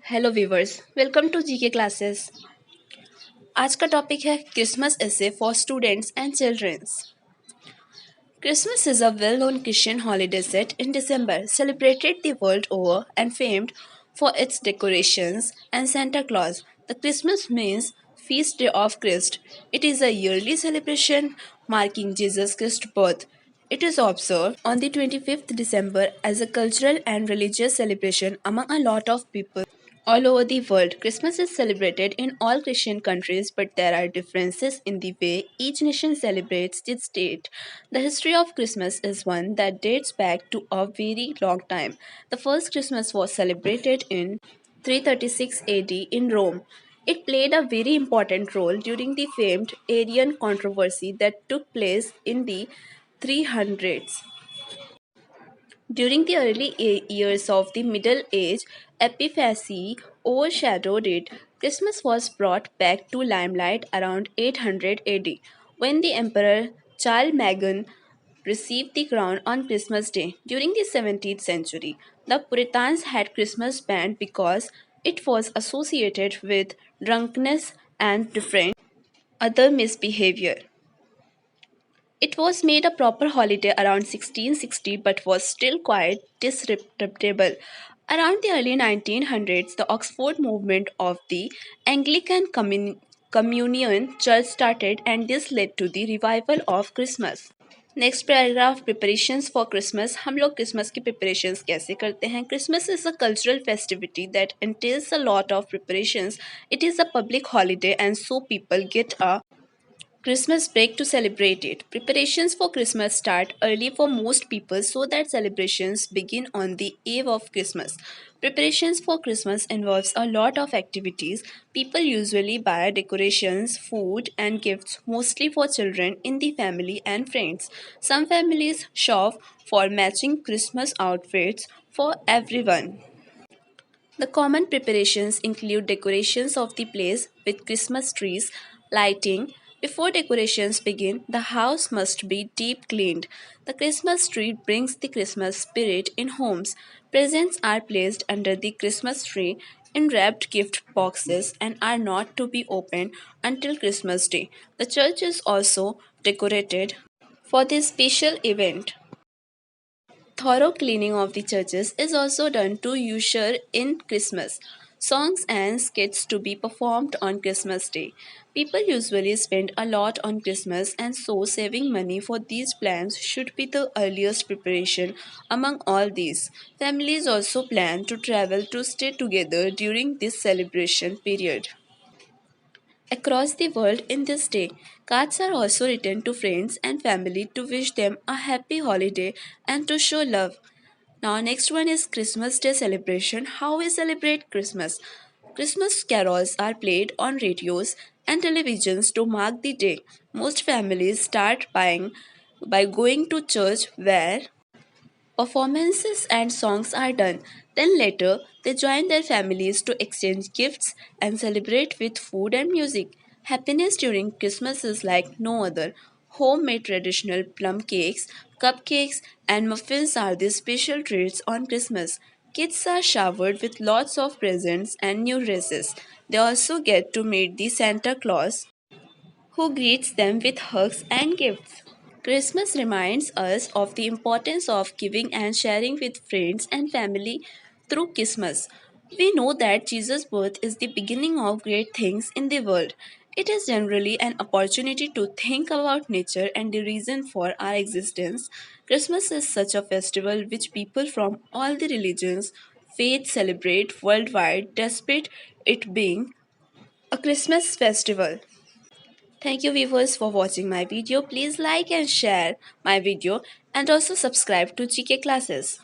Hello viewers, welcome to GK classes. आज का topic है Christmas essay for students and childrens. Christmas is a well-known Christian holiday set in December, celebrated the world over and famed for its decorations and Santa Claus. The Christmas means Feast Day of Christ. It is a yearly celebration marking Jesus Christ's birth. It is observed on the 25th December as a cultural and religious celebration among a lot of people all over the world. Christmas is celebrated in all Christian countries, but there are differences in the way each nation celebrates its date. The history of Christmas is one that dates back to a very long time. The first Christmas was celebrated in 336 AD in Rome. It played a very important role during the famed Arian controversy that took place in the 300s. During the early years of the Middle Age, Epiphany overshadowed it. Christmas was brought back to limelight around 800 AD when the Emperor Charlemagne received the crown on Christmas Day. During the 17th century, the Puritans had Christmas banned because it was associated with drunkenness and different other misbehavior. It was made a proper holiday around 1660 but was still quite disreputable. Around the early 1900s, the Oxford movement of the Anglican Communion Church started, and this led to the revival of Christmas. Next paragraph preparations for Christmas. हम लोग Christmas की preparations कैसे करते हैं? Christmas is a cultural festivity that entails a lot of preparations. It is a public holiday and so people get a Christmas break to celebrate it. Preparations for Christmas start early for most people so that celebrations begin on the eve of Christmas. Preparations for Christmas involves a lot of activities. People usually buy decorations, food, and gifts mostly for children in the family and friends. Some families shop for matching Christmas outfits for everyone. The common preparations include decorations of the place with Christmas trees, lighting. Before decorations begin, the house must be deep cleaned. The Christmas tree brings the Christmas spirit in homes. Presents are placed under the Christmas tree in wrapped gift boxes and are not to be opened until Christmas Day. The church is also decorated for this special event. Thorough cleaning of the churches is also done to usher in Christmas. Songs and skits to be performed on Christmas Day. People usually spend a lot on Christmas, and so saving money for these plans should be the earliest preparation among all these. Families also plan to travel to stay together during this celebration period. Across the world in this day, cards are also written to friends and family to wish them a happy holiday and to show love. Now, next one is Christmas Day celebration. How we celebrate Christmas? Christmas carols are played on radios and televisions to mark the day. Most families start buying by going to church where performances and songs are done. Then later, they join their families to exchange gifts and celebrate with food and music. Happiness during Christmas is like no other. Homemade traditional plum cakes, cupcakes, and muffins are the special treats on Christmas. Kids are showered with lots of presents and new dresses. They also get to meet the Santa Claus, who greets them with hugs and gifts. Christmas reminds us of the importance of giving and sharing with friends and family through Christmas. We know that Jesus' birth is the beginning of great things in the world. It is generally an opportunity to think about nature and the reason for our existence. Christmas is such a festival which people from all the religions, faiths celebrate worldwide despite it being a Christmas festival. Thank you viewers for watching my video. Please like and share my video and also subscribe to GK classes.